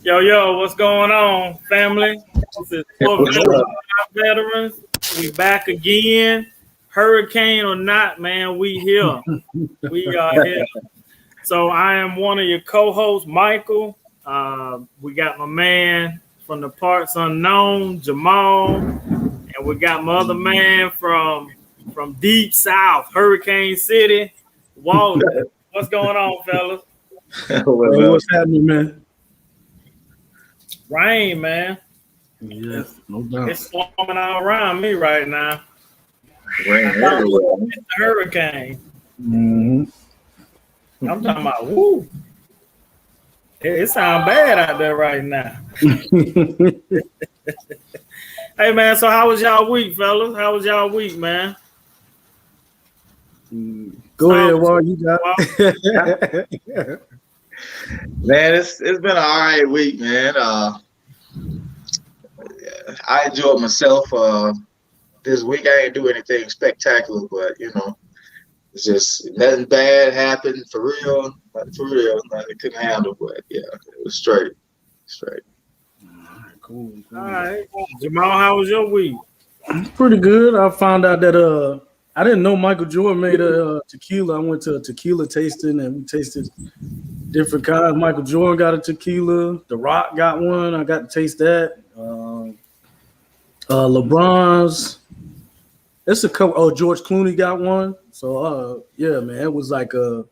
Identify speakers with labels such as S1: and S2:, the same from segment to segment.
S1: Yo, what's going on, family? This is Fourth
S2: What's
S1: of
S2: up?
S1: July Veterans. We back again. Hurricane or not, man, we here. We are here. So I am one of your co-hosts, Michael. We got my man from the parts unknown, Jamal, and we got my other man from deep south, Hurricane City, Walden. What's going on, fellas?
S2: What's
S3: Hey,
S2: up?
S3: what's happening, man?
S1: Rain, man.
S3: Yeah, no doubt.
S1: It's storming all around me right now.
S2: Rain
S1: I thought
S2: everywhere.
S1: it's a hurricane.
S3: hmm
S1: I'm talking about woo. It sounds bad out there right now. Hey man, so how was y'all week, fellas? How was y'all week, man?
S3: Go ahead,
S1: So,
S3: Wall. You got it.
S2: Man, it's been an all right week, man. I enjoyed myself. This week I didn't do anything spectacular, but it's just nothing bad happened for real. Nothing for real. Nothing I couldn't handle, but yeah, it was straight. Straight.
S3: Cool.
S1: all right. Jamal, how was your week?
S3: Pretty good. I found out that I didn't know Michael Jordan made a tequila. I went to a tequila tasting and we tasted different kinds. Michael Jordan got a tequila. The Rock got one. I got to taste that. LeBron's. It's a couple. Oh, George Clooney got one. So yeah, man, it was like you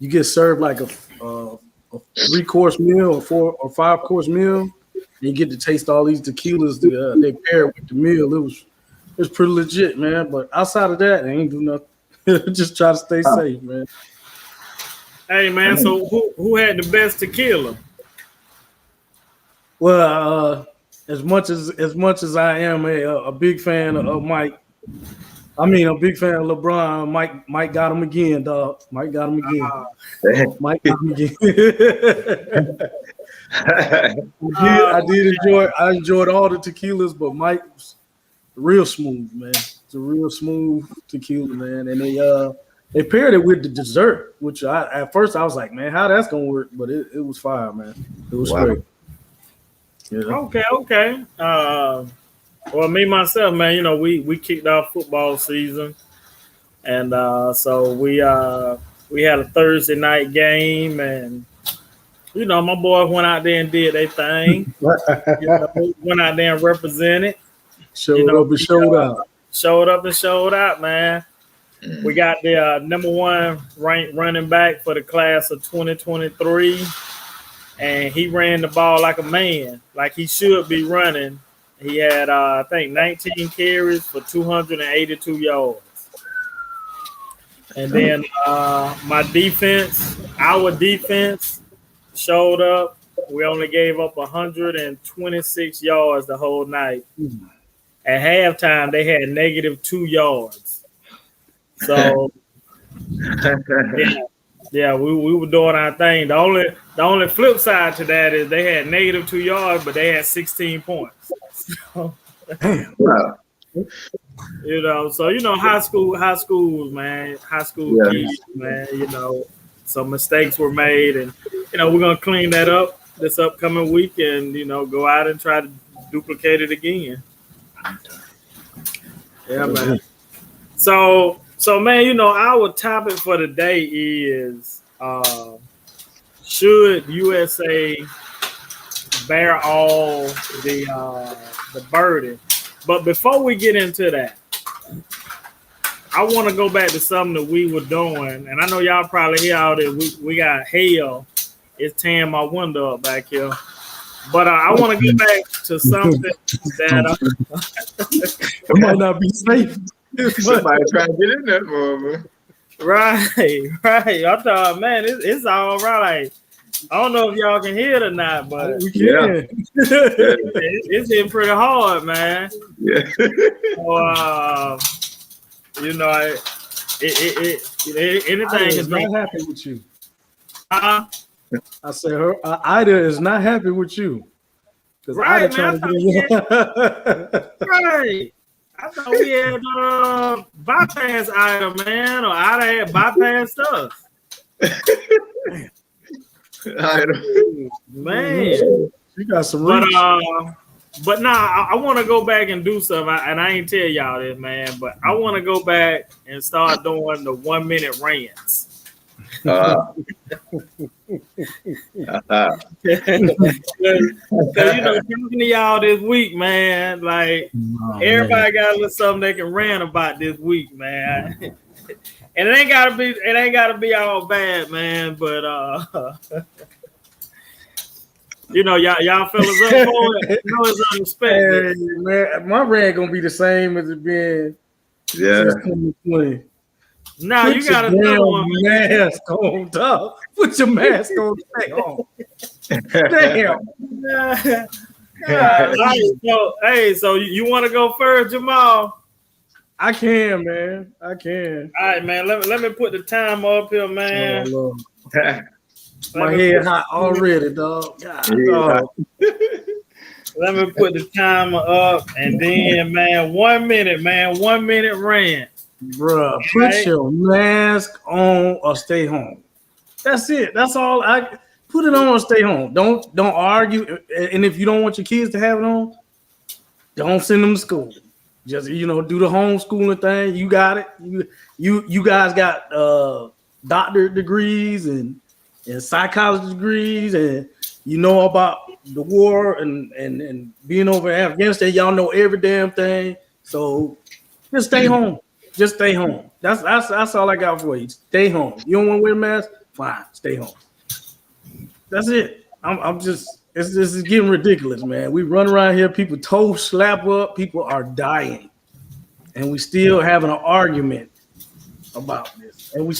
S3: get served like a 3-course meal or 4 or 5-course meal. And you get to taste all these tequilas that they pair with the meal. It was pretty legit, man. But outside of that, I ain't do nothing. Just try to stay safe, man.
S1: Hey man, so who had the best tequila?
S3: Well, as much as I am a big fan of Mike, I mean a big fan of LeBron. Mike got him again, dog. Mike got him again. Mike got him again. I enjoyed all the tequilas, but Mike was real smooth, man. It's a real smooth tequila, man. And they paired it with the dessert, which at first I was like, man, how that's gonna work? But it was fire, man. It was great. Yeah.
S1: Okay. Well, me myself, man, we kicked off football season, and so we had a Thursday night game, and my boys went out there and did their thing. Went out there and represented.
S3: Showed up and showed out.
S1: Showed up and showed out, man. We got the number 1 ranked running back for the class of 2023, and he ran the ball like a man, like he should be running. He had, I think, 19 carries for 282 yards. And then our defense showed up. We only gave up 126 yards the whole night. At halftime, they had -2 yards. So, yeah, we were doing our thing. The only flip side to that is they had -2 yards, but they had 16 points. So,
S2: Wow.
S1: high schools, man, high school kids, man, some mistakes were made, and we're gonna clean that up this upcoming week, and go out and try to duplicate it again. Yeah, man. So man, our topic for today is should USA bear all the burden? But before we get into that, I want to go back to something that we were doing, and I know y'all probably hear all this. We got hail. It's tearing my window up back here. But I want to get back to something that
S3: it might not be safe.
S2: Somebody trying to get in that moment.
S1: Right. I thought, man, it's all right. I don't know if y'all can hear it or not, but
S3: we can.
S1: It's hitting pretty hard, man.
S2: Yeah.
S1: So, anything
S3: is not happy with you.
S1: I
S3: said Ida is not happy with you. Because
S1: Right,
S3: Ida trying
S1: man,
S3: to get in.
S1: right. I thought we had bypass Ida, man, or Ida had bypassed us. Man.
S3: You got some
S1: But
S3: reach.
S1: but nah, I want to go back and do something, and I ain't tell y'all this, man. But I want to go back and start doing the 1 minute rants.
S2: Uh-huh.
S1: Cause you know, talking to y'all this week, man. Like everybody got a little something they can rant about this week, man. And it ain't gotta be all bad, man. But you know, y'all fellas up for it. You know it's unexpected.
S3: Hey, man, my rant gonna be the same as it been
S2: Yeah.
S3: since 2020.
S1: Now
S3: Put
S1: you got
S3: your
S1: another
S3: damn
S1: one, man.
S3: mask on, dog. Put your mask on. Stay home. Damn.
S1: So you want to go first, Jamal?
S3: I can, man. I can.
S1: All right, man. Let me put the timer up here, man.
S3: Oh, Lord. My head hot already, dog. God, dog.
S1: Let me put the timer up, and then, man, 1 minute, man. 1 minute rant.
S3: Bruh, put your mask on or stay home. That's it. That's all. I put it on or stay home. Don't argue. And if you don't want your kids to have it on, don't send them to school. Just do the homeschooling thing. You got it. You guys got doctorate degrees and psychology degrees, and you know about the war and being over in Afghanistan. Y'all know every damn thing. So just stay home. Just stay home. That's all I got for you. Stay home. You don't want to wear a mask? Fine. Stay home. That's it. I'm just. This is getting ridiculous, man. We run around here. People toes slap up. People are dying, and we still having an argument about this. And we.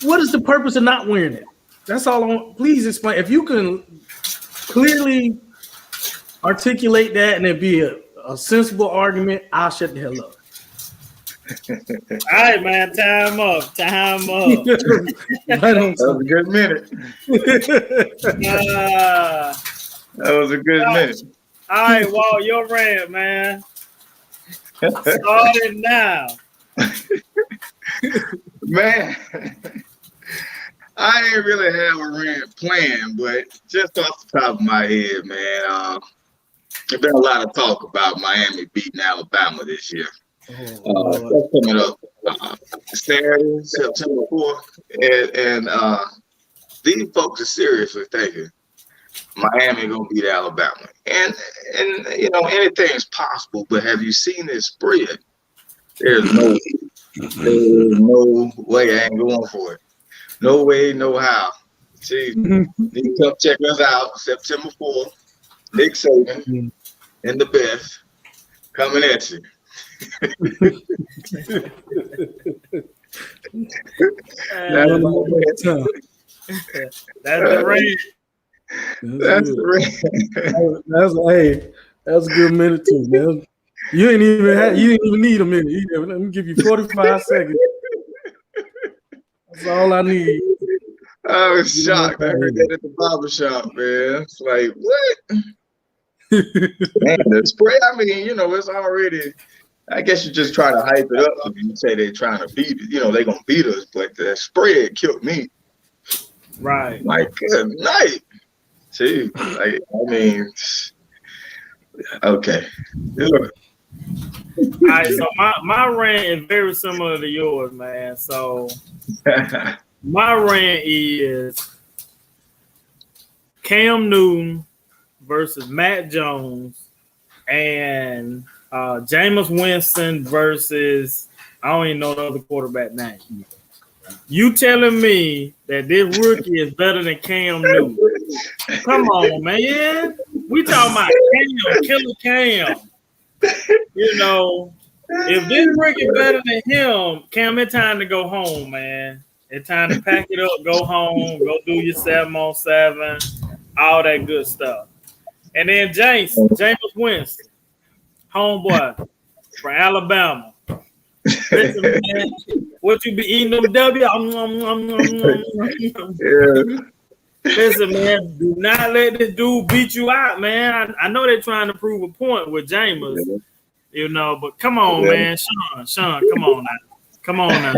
S3: What is the purpose of not wearing it? That's all I want. Please explain. If you can clearly articulate that and it be a sensible argument, I'll shut the hell up.
S1: All right, man. Time up.
S2: That was a good minute. That was a good minute.
S1: All right, Walt, your rant, man. Start it now.
S2: Man, I ain't really have a rant plan, but just off the top of my head, man, there's been a lot of talk about Miami beating Alabama this year. That's coming up Saturday, September 4th, and these folks are seriously thinking Miami gonna beat Alabama, and anything's possible. But have you seen this spread? There's no way I ain't going for it. No way, no how. See, you can come check us out September 4th. Nick Saban and the best coming at you.
S1: That's the rant.
S2: That's the
S3: rant. That's a good minute too, man. You didn't even need a minute. Let me give you 45 seconds. That's all I need.
S2: I was shocked. I heard that at the barber shop, man. It's like, what? Man, the spray, I mean, it's already, I guess you're just trying to hype it up. If you say they're trying to beat it, they're going to beat us, but the spread killed me.
S1: Right.
S2: Like, good night. See, like, I mean, okay.
S1: All right, so my rant is very similar to yours, man. So my rant is Cam Newton versus Matt Jones and Jameis Winston versus, I don't even know the other quarterback name. You telling me that this rookie is better than Cam Newton? Come on, man. We talking about Cam, killer Cam. If this rookie better than him, Cam, it's time to go home, man. It's time to pack it up, go home, go do your 7-on-7, all that good stuff. And then Jameis Winston, homeboy from Alabama. Listen, man, what you be eating them W? Listen, man, do not let this dude beat you out, man. I know they're trying to prove a point with Jameis, but come on, man. Sean, come on now.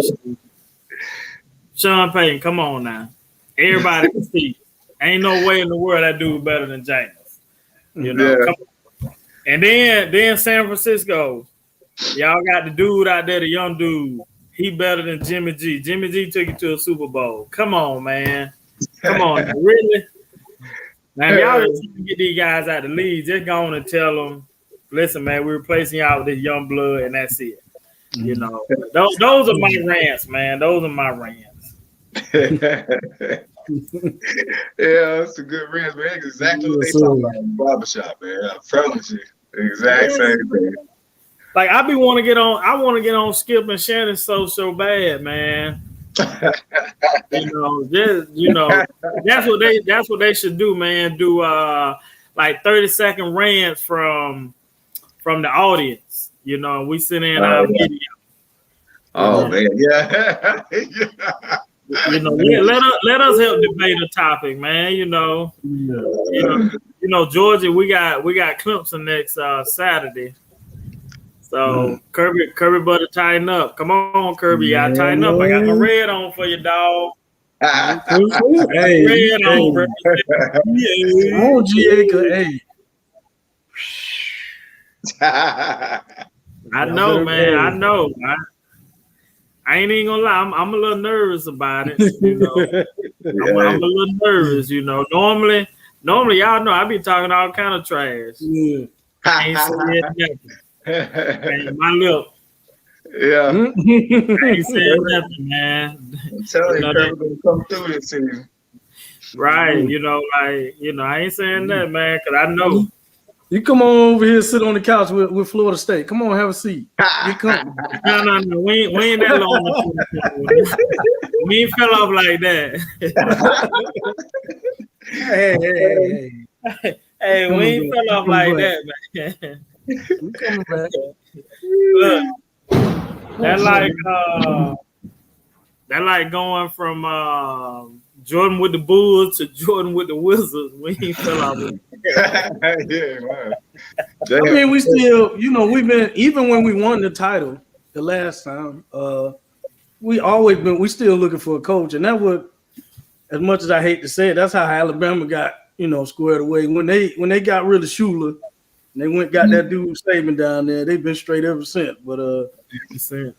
S1: Sean Payton, come on now. Everybody can see. Ain't no way in the world that dude better than James. You know, come on. And then San Francisco, y'all got the dude out there, the young dude. He better than Jimmy G. Jimmy G took you to a Super Bowl. Come on, man. Come on, really? Now, if y'all just trying to get these guys out the league, just go on and tell them, listen, man, we're replacing y'all with this young blood, and that's it. You know, those are my rants, man. Those are my rants.
S2: Yeah, it's a good rant, man. Exactly what they talking about in the barbershop, man. I promise you. Exact same thing.
S1: Like I want to get on Skip and Shannon so bad, man. That's what they should do, man. Do like 30-second rants from the audience. You know, we send in our video.
S2: Oh man, yeah.
S1: You know, let us help debate a topic, man. You know, Georgia, we got Clemson next Saturday. So Kirby better tighten up. Come on, Kirby, you gotta tighten up. I got my red on for you, dog.
S3: Red on, bro. Oh, hey.
S1: I know, man. I know. I ain't even gonna lie. I'm a little nervous about it. You know, I'm a little nervous. You know, normally, y'all know I be talking all kind of trash. Yeah. I ain't saying nothing. Ain't my lip.
S2: Yeah.
S1: I ain't saying nothing, man.
S2: I'm telling you, they're gonna come through this season.
S1: Right. You know, I ain't saying that, man, because I know.
S3: You come on over here, sit on the couch with Florida State. Come on, have a seat. You come.
S1: No. We ain't that long. We ain't fell off like that. Hey, we ain't fell off like that, man.
S3: We coming back.
S1: Look, that like going from Jordan with the Bulls to Jordan with the Wizards. We ain't fell off.
S2: Yeah, man.
S3: I mean, we still, we've been, even when we won the title the last time, we still looking for a coach. And that would, as much as I hate to say it, that's how Alabama got, squared away. When they got rid of Shula, and they got that dude Saban down there, they've been straight ever since. But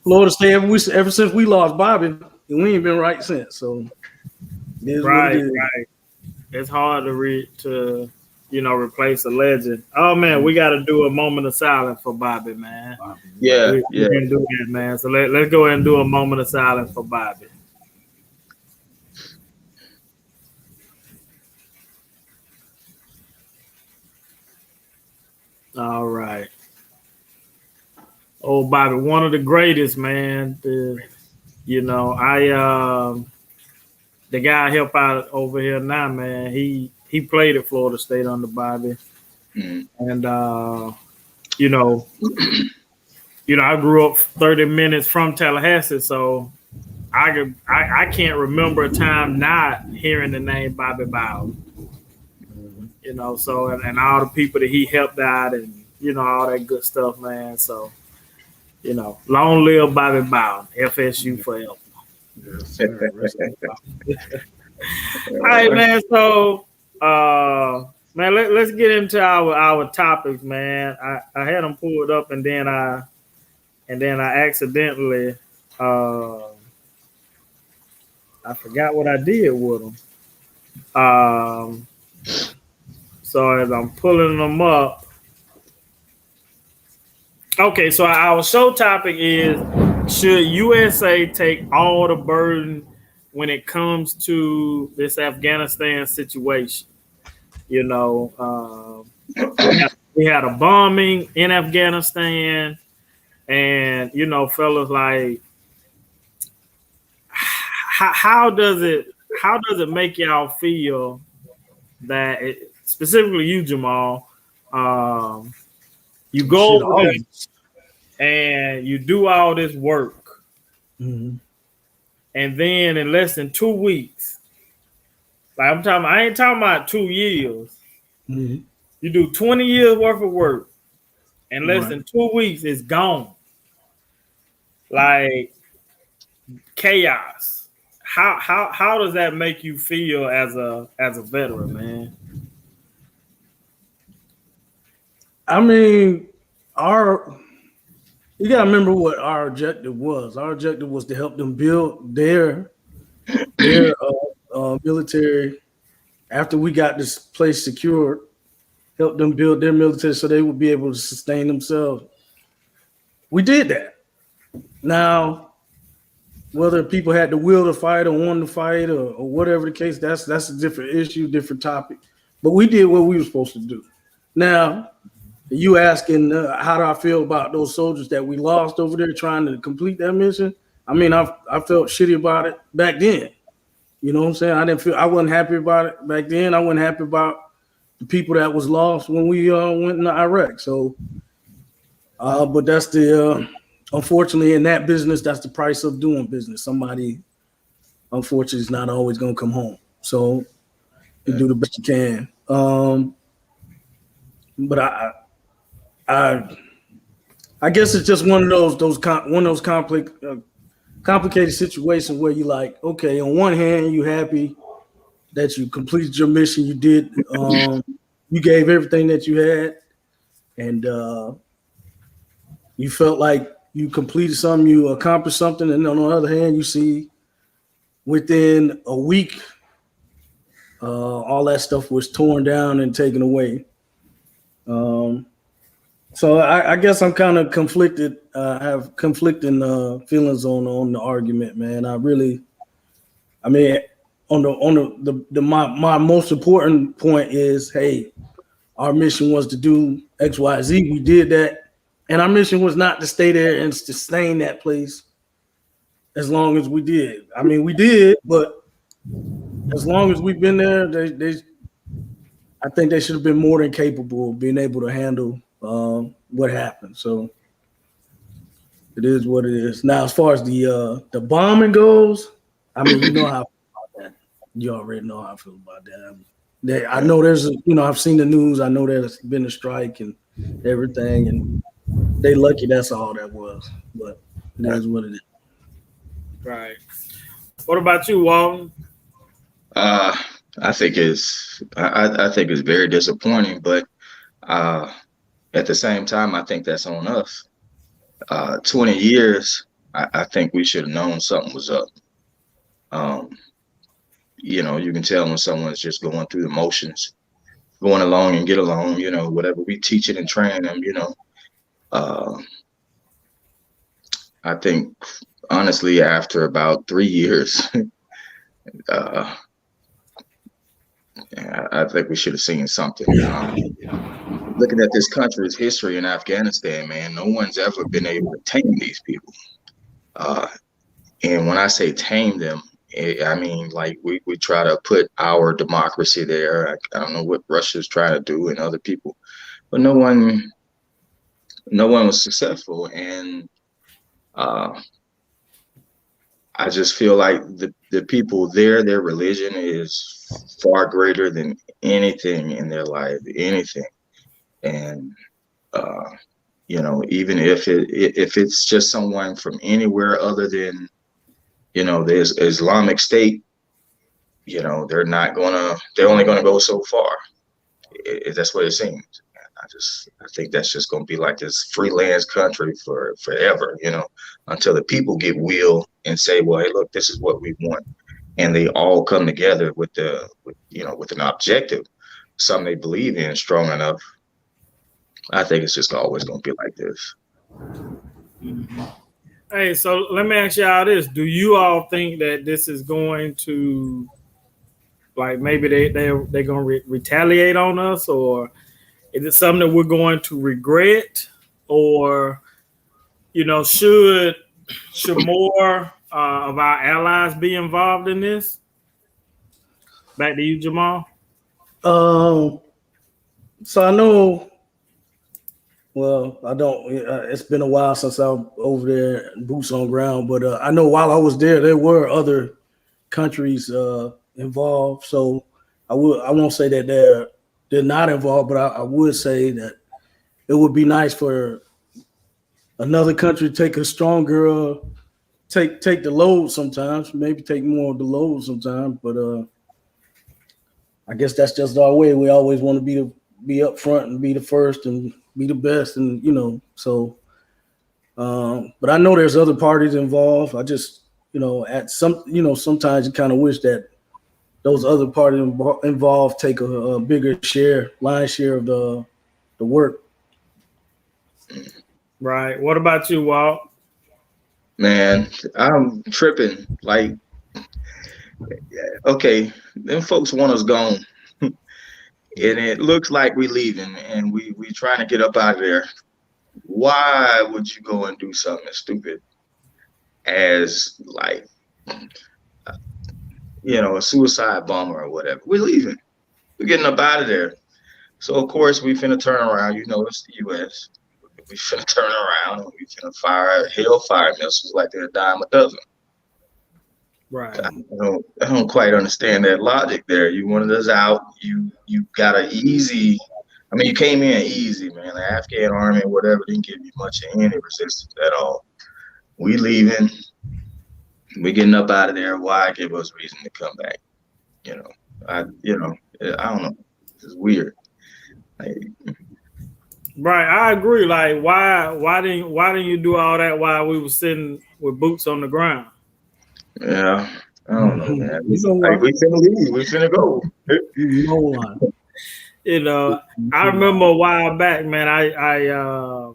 S3: Florida State, ever since we lost Bobby, and we ain't been right since. So
S1: right. It's hard to replace a legend. Oh man, we got to do a moment of silence for Bobby, man.
S2: Yeah,
S1: we can do that, man. So let's go ahead and do a moment of silence for Bobby. All right. Oh, Bobby, one of the greatest, man. The guy I help out over here now, man. He played at Florida State under Bobby, and I grew up 30 minutes from Tallahassee, so I can't remember a time not hearing the name Bobby Bowden. So and all the people that he helped out and all that good stuff, man. So long live Bobby Bowden, FSU forever. Yes, all right, man. So man, let's get into our topics, man. I had them pulled up and then I accidentally I forgot what I did with them. So as I'm pulling them up, okay. So our show topic is: should USA take all the burden when it comes to this Afghanistan situation? We had a bombing in Afghanistan, and fellas, like, how does it make y'all feel that specifically you, Jamal, you go over there and you do all this work, and then in less than 2 weeks, like I ain't talking about 2 years. You do 20 years worth of work, in less than 2 weeks, it's gone. Like chaos. how does that make you feel as a veteran, man?
S3: I mean, you gotta remember what our objective was. Our objective was to help them build their military after we got this place secured. Help them build their military so they would be able to sustain themselves. We did that. Now, whether people had the will to fight or wanted to fight or whatever the case, that's a different issue, different topic. But we did what we were supposed to do. Now, you asking how do I feel about those soldiers that we lost over there trying to complete that mission? I mean, I felt shitty about it back then. You know what I'm saying? I wasn't happy about it back then. I wasn't happy about the people that was lost when we went into Iraq. So, but that's the unfortunately in that business, that's the price of doing business. Somebody, unfortunately, is not always going to come home. So you do the best you can. But I guess it's just one of those complicated situations where you like, okay, on one hand, you happy that you completed your mission, you did, you gave everything that you had, and you felt like you completed something, you accomplished something, and on the other hand, you see within a week, all that stuff was torn down and taken away. So I guess I'm kind of conflicted. I have conflicting feelings on the argument, man. My most important point is, hey, our mission was to do X, Y, Z. We did that, and our mission was not to stay there and sustain that place as long as we did. I mean, we did, but as long as we've been there, I think they should have been more than capable of being able to handle what happened. So it is what it is. Now, as far as the bombing goes, I mean, you know how I feel about that. You already know how I feel about that. I know I've seen the news. I know there's been a strike and everything, and they lucky that's all that was. But it is what it is.
S1: Right. What about you, Walton?
S2: I think it's very disappointing, but at the same time, I think that's on us. 20 years, I think we should have known something was up. You can tell when someone's just going through the motions, going along and get along, whatever we teach it and train them, I think, honestly, after about 3 years, I think we should have seen something. Looking at this country's history in Afghanistan, man, no one's ever been able to tame these people. And when I say tame them, I mean, like we try to put our democracy there. I don't know what Russia's trying to do and other people, but no one was successful. And I just feel like the people there, their religion is far greater than anything in their life, anything. And even if it's just someone from anywhere other than the Islamic State, they're only gonna go so far. That's what it seems. I think that's just gonna be like this freelance country for forever, until the people get will and say, well, hey, look, this is what we want, and they all come together with an objective, something they believe in strong enough. I think it's just always gonna be like this.
S1: Mm-hmm. Hey, so let me ask y'all this: do you all think that this is going to, like, maybe they're gonna retaliate on us, or is it something that we're going to regret, or should more of our allies be involved in this? Back to you, Jamal.
S3: So I know. Well, I don't. It's been a while since I was over there, boots on ground. But I know while I was there were other countries involved. So I won't say that they're not involved, but I would say that it would be nice for another country to take a stronger take the load sometimes, maybe take more of the load sometimes, but I guess that's just our way. We always want to be up front and be the first and be the best, and so. But I know there's other parties involved. I just, at sometimes you kind of wish that those other parties involved take a bigger line share of the work.
S1: Right. What about you, Walt?
S2: Man, I'm tripping. Like, okay, them folks want us gone. And it looks like we leaving and we trying to get up out of there. Why would you go and do something as stupid as like, a suicide bomber or whatever? We're leaving. We're getting up out of there. So of course we finna turn around. It's the U.S. We finna turn around and we finna fire hellfire missiles like they're a dime a dozen.
S1: Right.
S2: I don't quite understand that logic there. You wanted us out. You got an easy. I mean, you came in easy, man. The Afghan army or whatever didn't give you much of any resistance at all. We leaving. We getting up out of there. Why give us reason to come back? I don't know. It's weird.
S1: Right, I agree. Like, why didn't you do all that while we were sitting with boots on the ground?
S2: Yeah, I don't know, man. We finna leave. We finna go.
S1: I remember a while back, man. I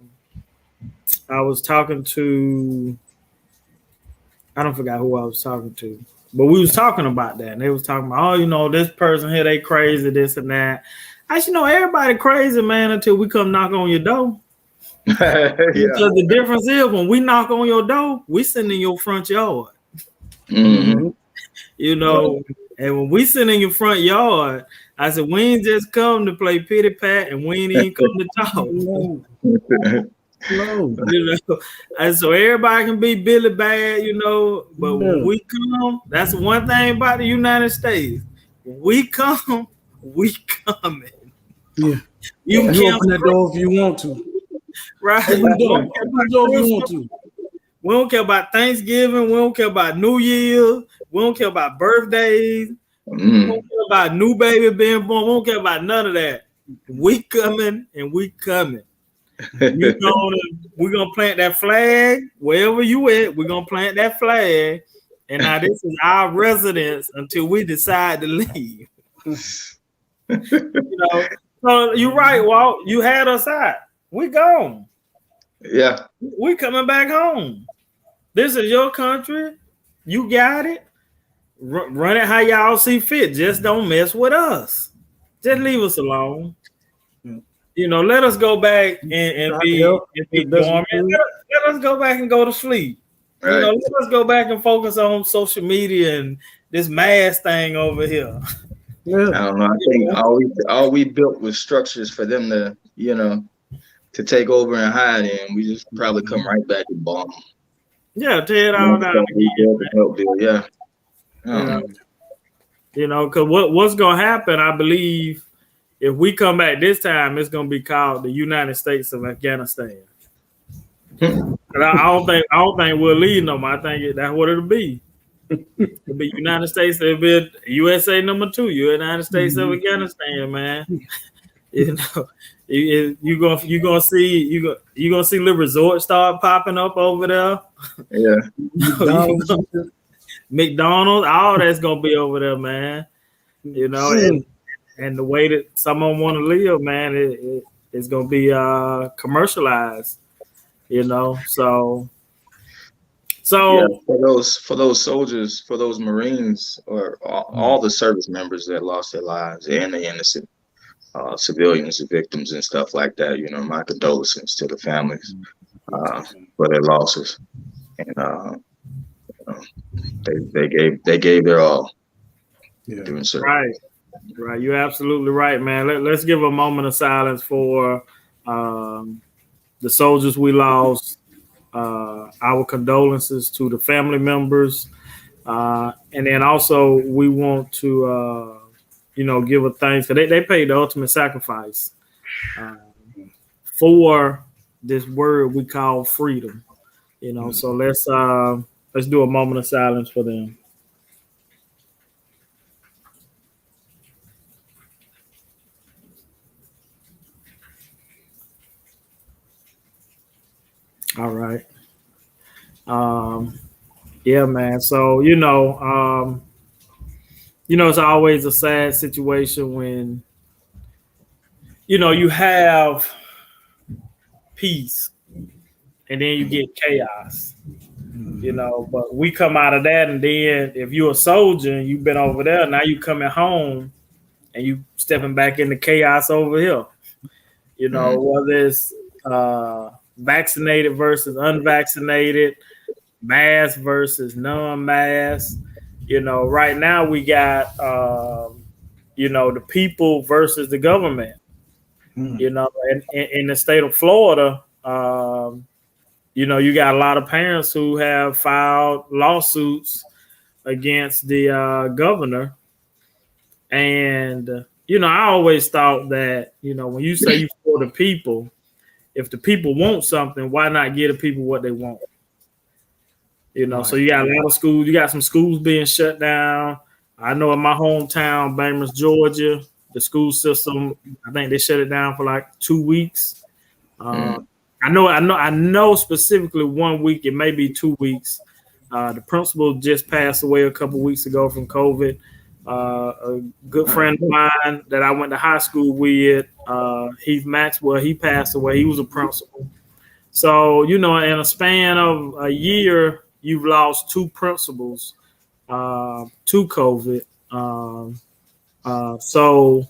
S1: was talking to, I don't forget who I was talking to, but we was talking about that, and they was talking about, this person here, they crazy, this and that. I said, everybody crazy, man, until we come knock on your door.
S2: Yeah.
S1: Because the difference is when we knock on your door, we sitting in your front yard.
S2: Mm-hmm.
S1: And when we sit in your front yard, I said, we ain't just come to play pity pat and we ain't even come to talk. No. And so everybody can be Billy Bad, but when we come, that's one thing about the United States. When we come, we coming.
S3: Yeah. You open that door if you want to.
S1: Right. We don't care about Thanksgiving. We don't care about New Year's. We don't care about birthdays. We don't care about new baby being born. We don't care about none of that. We coming and we coming. We're gonna plant that flag wherever you at. We're gonna plant that flag. And now this is our residence until we decide to leave. So you're right, Walt. You had us out. We gone.
S2: Yeah.
S1: We coming back home. This is your country. You got it. Run it how y'all see fit. Just don't mess with us. Just leave us alone. Let us go back and be dormant. Let us go back and go to sleep.
S2: Right.
S1: Let us go back and focus on social media and this mask thing over here.
S2: Yeah. I don't know. I think all we built was structures for them to, to take over and hide in. We just probably come right back and bomb them.
S1: Yeah, tear it all down.
S2: Yeah.
S1: Because what's gonna happen, I believe, if we come back this time, it's gonna be called the United States of Afghanistan. But I don't think we'll leave no more. I think that's what it'll be. It'll be United States. It'll be USA number 2. United States of Afghanistan, man. You're gonna see little resorts start popping up over there.
S2: Yeah.
S1: McDonald's, all that's gonna be over there, man. And the way that someone want to live, man, it's gonna be commercialized. So
S2: yeah, for those soldiers, for those Marines, or all the service members that lost their lives, and the innocent civilians and victims and stuff like that, my condolences to the families for their losses. And they gave their all.
S3: Yeah.
S2: Doing so.
S1: Right. You're absolutely right, man. Let's give a moment of silence for the soldiers we lost. Our condolences to the family members, and then also we want to give a thanks because they paid the ultimate sacrifice for this word we call freedom. So let's Let's do a moment of silence for them. All right. Yeah, man. So, it's always a sad situation when, you have peace and then you get chaos, but we come out of that. And then if you're a soldier and you've been over there, now you coming home and you stepping back into chaos over here, whether it's vaccinated versus unvaccinated, mask versus non-mask. Right now we got, the people versus the government. And in the state of Florida, you got a lot of parents who have filed lawsuits against the governor. And, I always thought that, when you say you for the people, if the people want something, why not give the people what they want? Right. So you got a lot of schools. You got some schools being shut down. I know in my hometown, Bainbridge, Georgia, the school system, I think they shut it down for like 2 weeks. I know specifically 1 week. It may be 2 weeks. The principal just passed away a couple weeks ago from COVID. A good friend of mine that I went to high school with, Heath Maxwell, he passed away. He was a principal. So, in a span of a year, you've lost 2 principals to COVID. So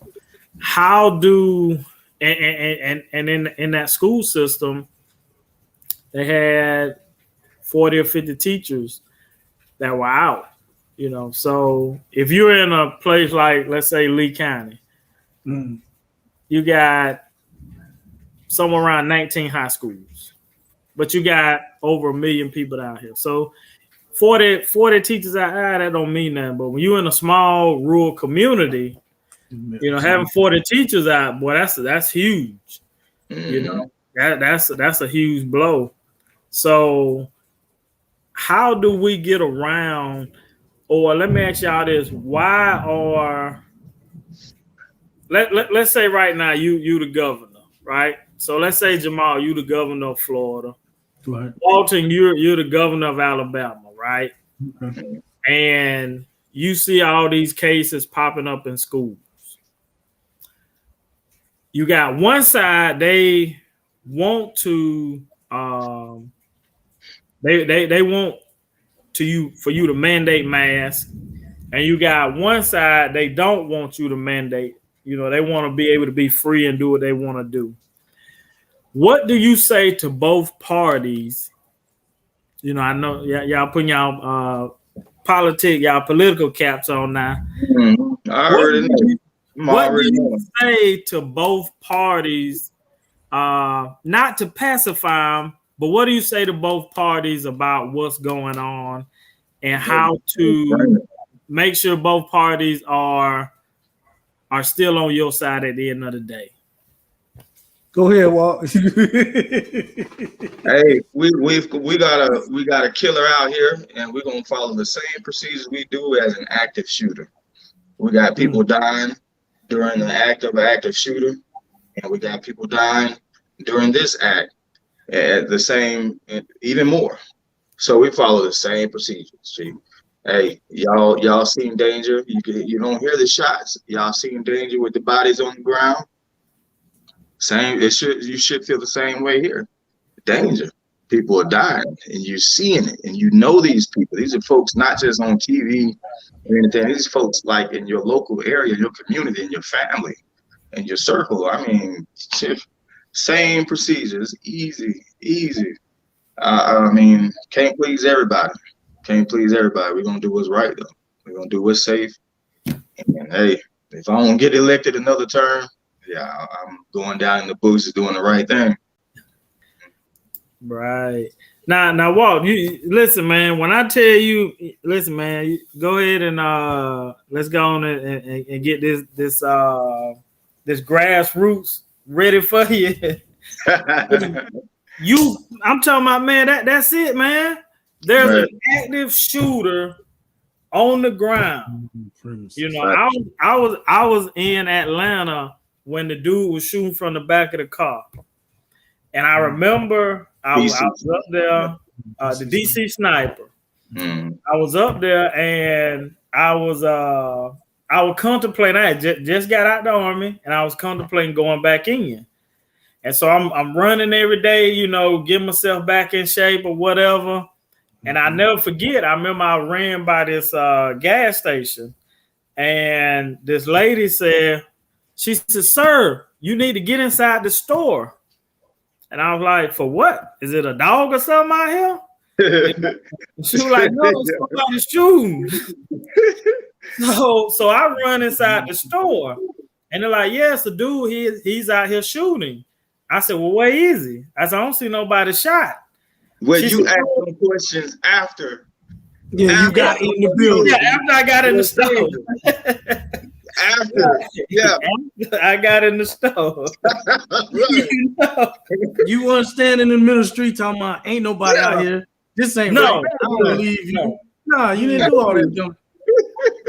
S1: how do and in that school system, they had 40 or 50 teachers that were out. So if you're in a place like, let's say, Lee County, you got somewhere around 19 high schools, but you got over 1 million people out here. So 40 teachers out there, that don't mean nothing. But when you're in a small rural community, having 40 teachers out, boy, that's huge. That's a huge blow. So how do we get around? Or let me ask y'all this: why are let's say right now you the governor, right? So let's say, Jamal, you the governor of Florida. Right. Walton, you're the governor of Alabama, right? Okay. And you see all these cases popping up in schools. You got one side, they want to they want for you to mandate masks, and you got one side they don't want you to mandate. They want to be able to be free and do what they want to do. What do you say to both parties? I know y'all putting y'all political caps on now.
S2: I already know.
S1: What do you say to both parties? Not to pacify them, but what do you say to both parties about what's going on and how to make sure both parties are still on your side at the end of the day?
S3: Go ahead, Walt.
S2: Hey, we got a killer out here, and we're gonna follow the same procedures we do as an active shooter. We got people dying during the act of an active shooter, and we got people dying during this act at the same, even more. So we follow the same procedures. See, hey, y'all seen danger. You don't hear the shots. Y'all seen danger with the bodies on the ground. You should feel the same way here. Danger. People are dying, and you're seeing it, and these people. These are folks not just on TV or anything. These folks like in your local area, your community, in your family, in your circle. I mean, same procedures, easy. Can't please everybody. We're gonna do what's right though. We're gonna do what's safe. And hey, if I don't get elected another term, yeah, I'm going down in the books is doing the right thing.
S1: Right. Now, Walt, you listen, man. When I tell you, listen, man, you go ahead and let's go on and get this grassroots ready for you. I'm talking about, man. That's it, man. There's
S2: Right.
S1: an active shooter on the ground. You know,
S2: Right.
S1: I was in Atlanta when the dude was shooting from the back of the car, and I remember I was up there, the DC sniper.
S2: Mm.
S1: I was up there, and I was contemplating. I had just got out the army, and I was contemplating going back in. And so I'm running every day, you know, get myself back in shape or whatever. And I never forget, I remember I ran by this gas station, and this lady said, she said, "Sir, you need to get inside the store." And I was like, "For what? Is it a dog or something out here?" And she was like, "No, somebody's shooting." So I run inside the store, and they're like, "Yes, the dude, he's out here shooting." I said, "Well, where is he?" I said, "I don't see nobody shot."
S2: Well,
S1: She
S2: you
S1: said,
S2: asked some questions after.
S3: Yeah, you got in the building.
S1: Yeah, after I got in the store.
S2: After, yeah.
S1: After I got in the store.
S2: Right.
S1: You know?
S3: You weren't standing in the middle of the street talking about ain't nobody out here. This ain't
S1: No.
S3: right. I don't believe you. Nah, you didn't do all that junk.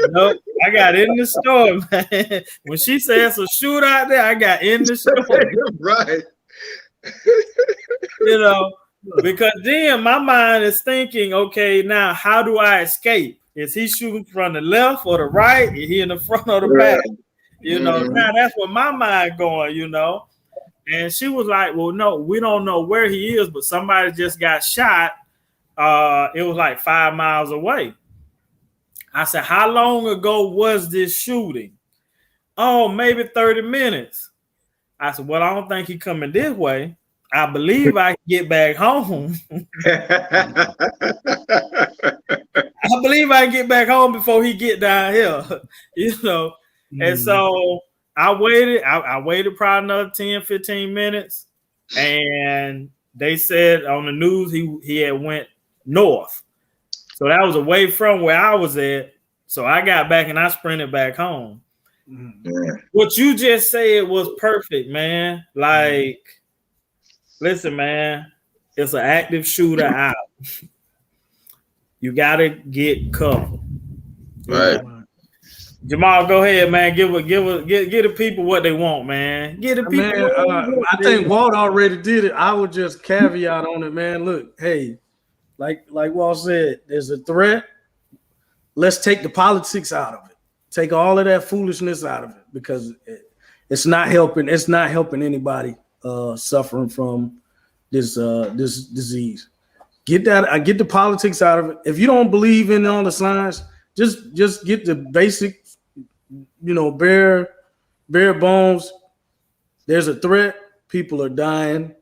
S1: Nope. I got in the store, man. When she says a shoot out there, I got in the store.
S2: Right.
S1: You know, because then my mind is thinking, okay, now how do I escape? Is he shooting from the left or the right? Is he in the front or the back? You know, now that's what my mind going, you know. And she was like, "Well, no, we don't know where he is, but somebody just got shot. It was like 5 miles away." I said, "How long ago was this shooting?" "Oh, maybe 30 minutes. I said, "Well, I don't think he's coming this way. I believe I can get back home." I believe I can get back home before he get down here, you know. And so I waited. I waited probably another 10, 15 minutes. And they said on the news he had went north. So that was away from where I was at. So I got back and I sprinted back home. What you just said was perfect, man. Like, listen, man, it's an active shooter out. You gotta get covered.
S2: Right.
S1: Jamal, go ahead, man. Give the people what they want, man. Give the people.
S3: Man, I think Walt already did it. I would just caveat on it, man. Look, hey, like Walt said, there's a threat. Let's take the politics out of it. Take all of that foolishness out of it because it's not helping. It's not helping anybody suffering from this disease. Get the politics out of it. If you don't believe in all the science, just get the basic, you know, bare bones. There's a threat. People are dying.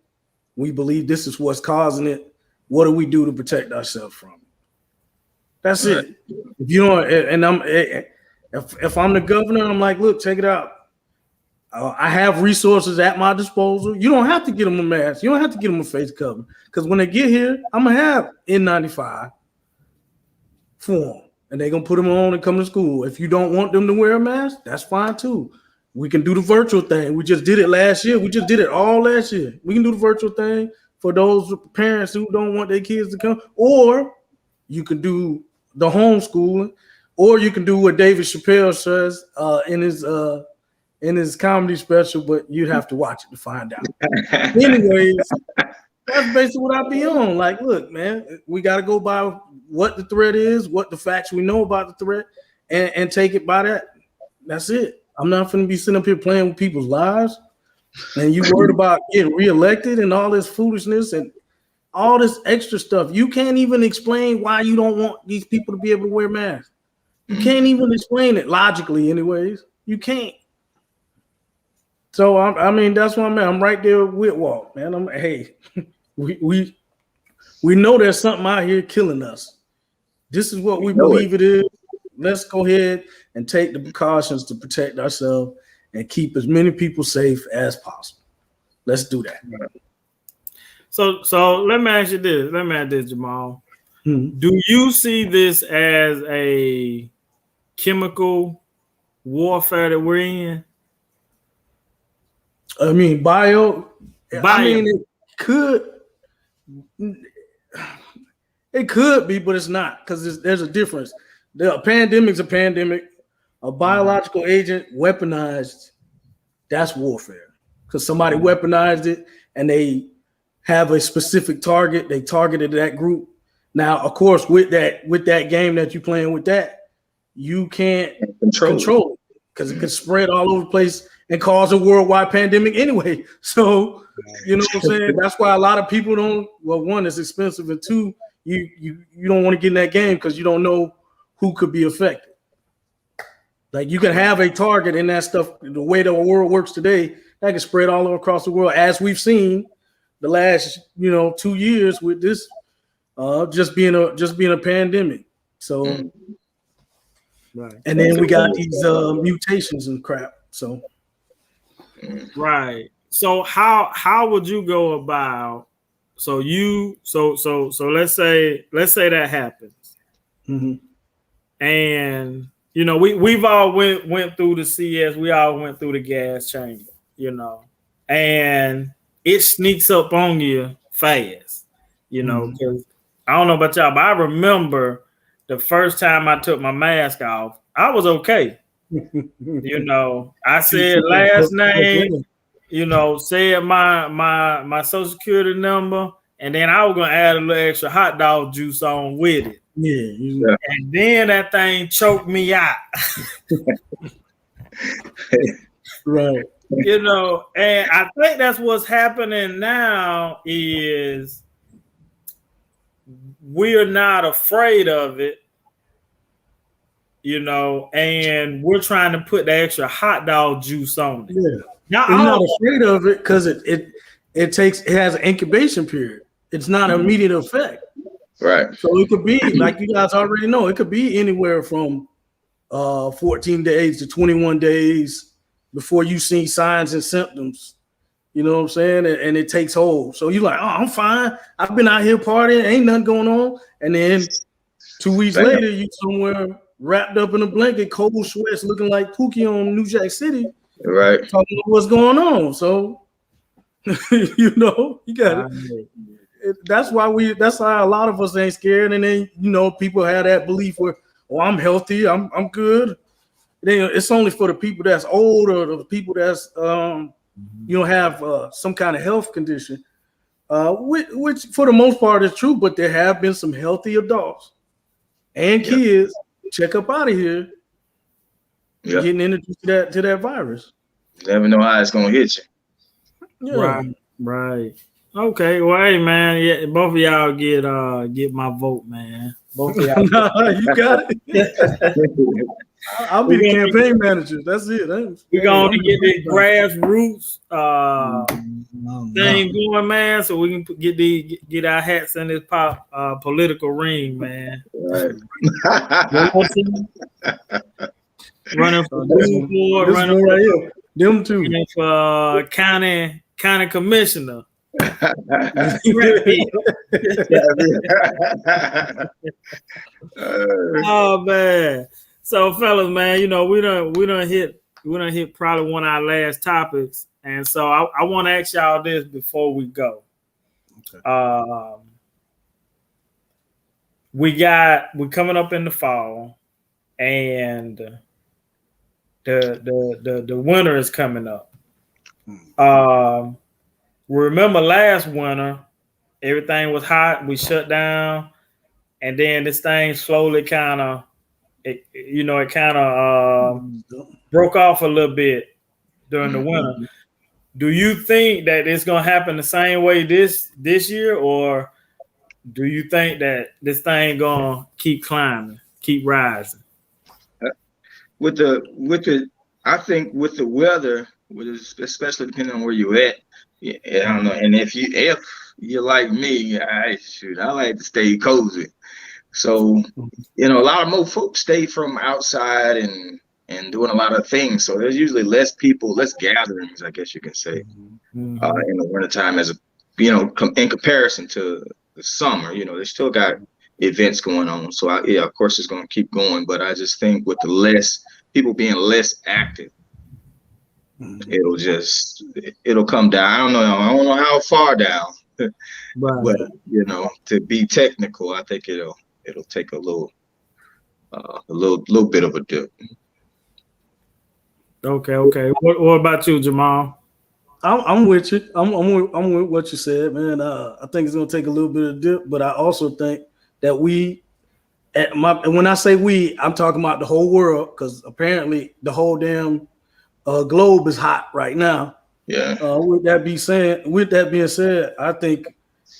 S3: We believe this is what's causing it. What do we do to protect ourselves from it? That's it. If you don't, and if I'm the governor, I'm like, look, check it out. I have resources at my disposal. You don't have to get them a mask. You don't have to get them a face cover because when they get here, I'm gonna have N95 for them, and they're gonna put them on and come to school. If you don't want them to wear a mask, that's fine too. We can do the virtual thing. We just did it last year. We just did it all last year. We can do the virtual thing for those parents who don't want their kids to come, or you can do the homeschooling, or you can do what David Chappelle says in his comedy special, but you'd have to watch it to find out. Anyways, that's basically what I be on. Like, look, man, we got to go by what the threat is, what the facts we know about the threat, and take it by that. That's it. I'm not going to be sitting up here playing with people's lives. And you worried about getting reelected and all this foolishness and all this extra stuff. You can't even explain why you don't want these people to be able to wear masks. You can't even explain it logically, anyways. You can't. So I mean, that's what I'm at. I'm right there with Walt, man. We know there's something out here killing us. This is what we believe it is. Let's go ahead and take the precautions to protect ourselves and keep as many people safe as possible. Let's do that.
S1: So let me ask you this. Let me ask this, Jamal. Do you see this as a chemical warfare that we're in?
S3: I mean, I mean, it could. It could be, but it's not because there's a difference. A pandemic's a pandemic. A biological agent weaponized, that's warfare. Because somebody weaponized it and they have a specific target. They targeted that group. Now, of course, with that game that you're playing with that, you can't control it because it could spread all over the place and cause a worldwide pandemic anyway. So, you know what I'm saying? That's why a lot of people don't. Well, one, it's expensive, and two, you don't want to get in that game because you don't know who could be affected. Like you can have a target in that stuff. The way the world works today, that can spread all over across the world, as we've seen the last 2 years with this just being a pandemic. So,
S1: right.
S3: And then we got these mutations and crap. So,
S1: right. So how would you go about? So let's say that happens, and we've all went through the CS. We all went through the gas chamber, and it sneaks up on you fast, because I don't know about y'all, but I remember the first time I took my mask off, I was okay. I said last name, said my social security number, and then I was gonna add a little extra hot dog juice on with it.
S3: Yeah.
S1: And then that thing choked me out.
S3: Right.
S1: And I think that's what's happening now is we're not afraid of it, and we're trying to put the extra hot dog juice on it.
S3: Yeah.
S1: Now,
S3: I'm not afraid of it because it has an incubation period. It's not an immediate effect.
S2: Right.
S3: So it could be, like you guys already know, it could be anywhere from 14 days to 21 days before you see signs and symptoms. You know what I'm saying? And it takes hold. So you're like, oh, I'm fine. I've been out here partying. Ain't nothing going on. And then 2 weeks later, you somewhere wrapped up in a blanket, cold sweats, looking like Pookie on New Jack City.
S2: Right.
S3: Talking about what's going on. So, you got it. That's how a lot of us ain't scared. And then, people have that belief where, I'm healthy. I'm good. It's only for the people that's old or the people that's, have some kind of health condition, which for the most part is true, but there have been some healthy adults and kids check up out of here getting introduced to that virus.
S2: You never know how it's going to hit you.
S3: Yeah.
S1: Right. Okay. Well, hey, man, both of y'all get my vote, man. Both of y'all.
S3: You got it. I'll be the campaign manager. That's it.
S1: We're going to get this grassroots thing going, man, so we can get our hats in this political ring, man.
S2: Right.
S1: Running for school board, running
S3: right here. Them two.
S1: Running for county commissioner. Oh man. So fellas, man, we done hit probably one of our last topics. And so I want to ask y'all this before we go. Okay. We're coming up in the fall, and the winter is coming up. Remember last winter, everything was hot. We shut down, and then this thing slowly kind of, broke off a little bit during the winter. Do you think that it's gonna happen the same way this year, or do you think that this thing gonna keep climbing, keep rising?
S2: I think with the weather, especially depending on where you're at. Yeah, I don't know. And if you're like me, I like to stay cozy. So, a lot of more folks stay from outside and doing a lot of things. So there's usually less people, less gatherings, I guess you can say, in the wintertime in comparison to the summer. They still got events going on. So, of course, it's going to keep going. But I just think with the less people being less active, it'll come down. I don't know how far down,
S3: Right.
S2: But you know, to be technical, I think it'll take a little bit of a dip.
S1: Okay. What about you, Jamal?
S3: I'm with you. I'm with what you said, man. I think it's gonna take a little bit of dip, but I also think that when I say we, I'm talking about the whole world, because apparently the whole damn globe is hot right now.
S2: Yeah.
S3: With that being said, I think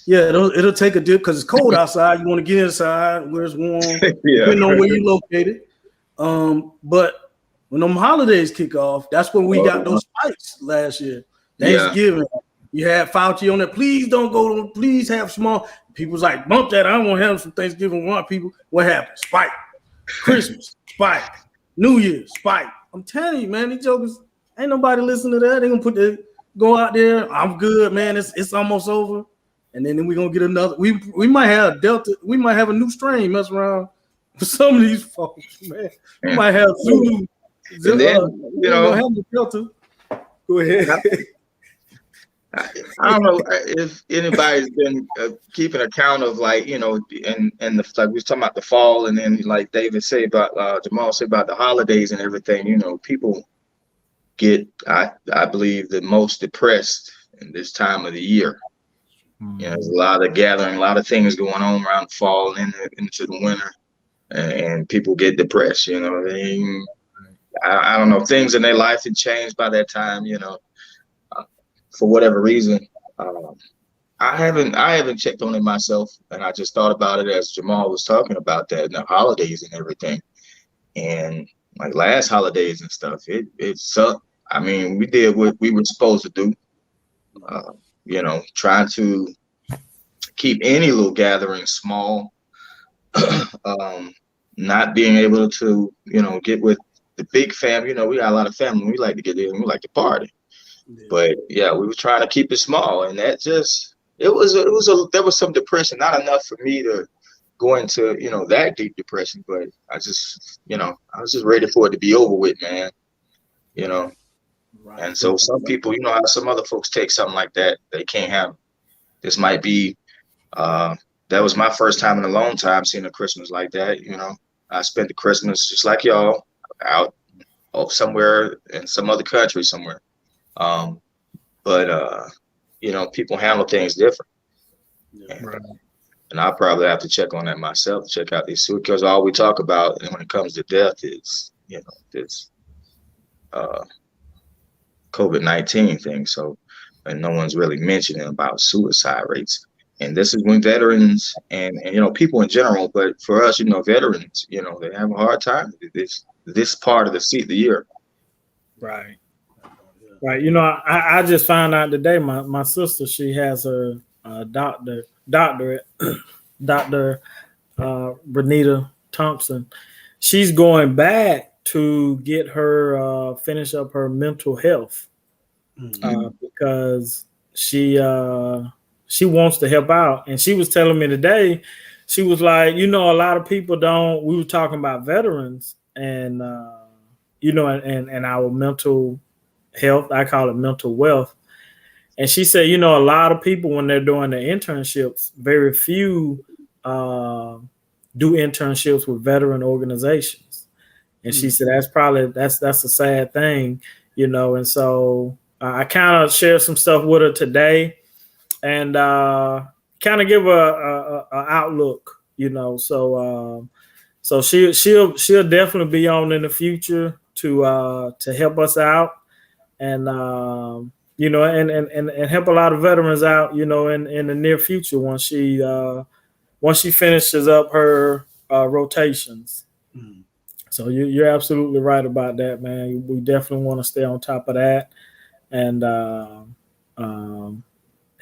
S3: it'll take a dip because it's cold outside. You want to get inside where it's warm,
S2: Yeah.
S3: depending on where you're located. But when them holidays kick off, that's when we got those spikes last year. Thanksgiving, you had Fauci on there. Please don't go. Please have small. People's like, bump that. I don't want to have some Thanksgiving. Want people? What happened? Spike. Christmas spike. New Year's spike. I'm telling you, man, these jokers ain't nobody listening to that. They gonna go out there. I'm good, man. It's almost over, and then we gonna get another. We might have Delta. We might have a new strain mess around with some of these folks, man. We might have Zulu.
S2: And then
S3: have the Delta. Go ahead.
S2: I don't know if anybody's been keeping account of, like, you know, and like we was talking about the fall, and then like David said about Jamal said about the holidays and everything. You know, people get I believe the most depressed in this time of the year. Mm-hmm. You know, there's a lot of gathering, a lot of things going on around the fall and into the winter, and people get depressed. You know, I don't know, things in their life had changed by that time. You know. For whatever reason, I haven't checked on it myself, and I just thought about it as Jamal was talking about that and the holidays and everything, and like last holidays and stuff, it sucked. I mean, we did what we were supposed to do, you know, trying to keep any little gathering small, not being able to, you know, get with the big family. You know, we got a lot of family. We like to get in. We like to party. But yeah, we were trying to keep it small, and that just there was some depression. Not enough for me to go into, you know, that deep depression, but I just, you know, I was just ready for it to be over with, man. You know, right. And so some people, you know, how some other folks take something like that, they can't have. This might be that was my first time in a long time seeing a Christmas like that. You know, I spent the Christmas just like y'all out somewhere in some other country somewhere. But you know, people handle things different. And I probably have to check on that myself, check out these, because all we talk about when it comes to death is, you know, this COVID-19 thing. So, and no one's really mentioning about suicide rates. And this is when veterans and you know, people in general, but for us, you know, veterans, you know, they have a hard time this part of the year.
S1: Right. Right, you know, I just found out today. My sister, she has her doctorate, Dr. Renita Thompson. She's going back to get her finish up her mental health because she wants to help out. And she was telling me today, she was like, you know, a lot of people don't. We were talking about veterans and you know, and our mental health. I call it mental wealth. And she said, you know, a lot of people when they're doing their internships, very few do internships with veteran organizations. And she said that's a sad thing, you know. And so I kind of shared some stuff with her today, and kind of give her a outlook, you know. So she'll definitely be on in the future to help us out. And you know, and help a lot of veterans out, you know, in the near future once she finishes up her rotations. Mm-hmm. So you're absolutely right about that, man. We definitely want to stay on top of that and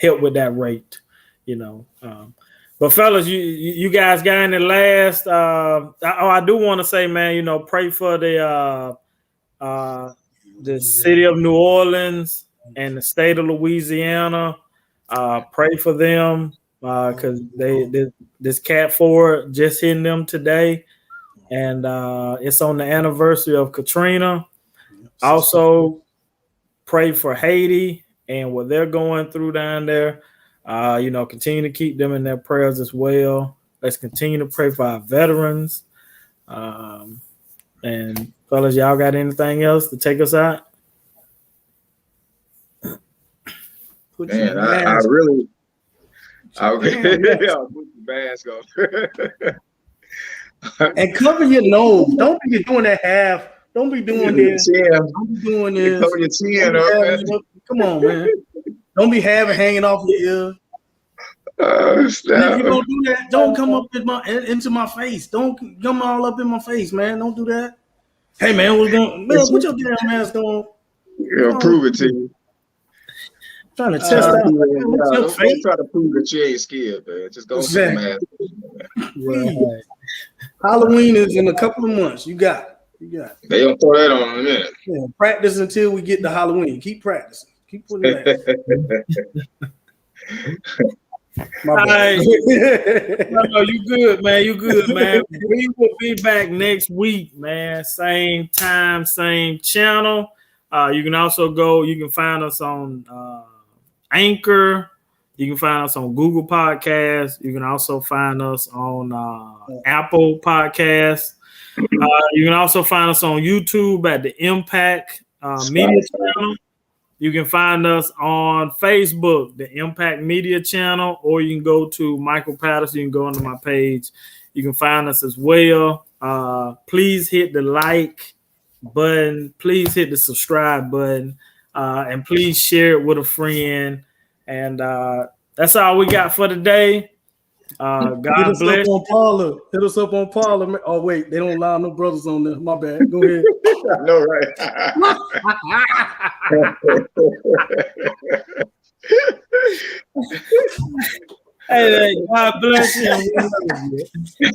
S1: help with that rate, you know. But fellas, you guys got any last? I do want to say, man, you know, pray for the city of New Orleans and the state of Louisiana. Pray for them because this Cat 4 just hitting them today, and it's on the anniversary of Katrina. Also, pray for Haiti and what they're going through down there. Continue to keep them in their prayers as well. Let's continue to pray for our veterans. And fellas, y'all got anything else to take us out?
S2: Man, I really put the mask on.
S3: And cover your nose. Don't be doing that half. Don't be doing this. Don't be doing this.
S2: Cover your chin up.
S3: Come on, man. Don't be having hanging off your ear. If you don't do that, don't come up into my face. Don't come all up in my face, man. Don't do that. Hey, man, put your damn mask on.
S2: Yeah, prove it to you.
S3: Trying to test out.
S2: Don't try to prove that you ain't scared, man. Just go with the mask.
S3: Right. Halloween is in a couple of months. You got it.
S2: They don't throw that on in a minute.
S3: Yeah, practice until we get to Halloween. Keep practicing. Keep putting that.
S1: My bad. No, you good, man. You good, man. We will be back next week, man. Same time, same channel. You can also find us on Anchor. You can find us on Google Podcasts. You can also find us on Apple Podcasts. You can also find us on YouTube at the Impact Media Channel. You can find us on Facebook, the Impact Media Channel, or you can go to Michael Patterson. You can go onto my page. You can find us as well. Please hit the like button. Please hit the subscribe button. And please share it with a friend. And that's all we got for today. God bless.
S3: Hit us up on Parler. Oh, wait. They don't allow no brothers on there. My bad. Go ahead.
S2: I know, right?
S1: Hey, God bless you.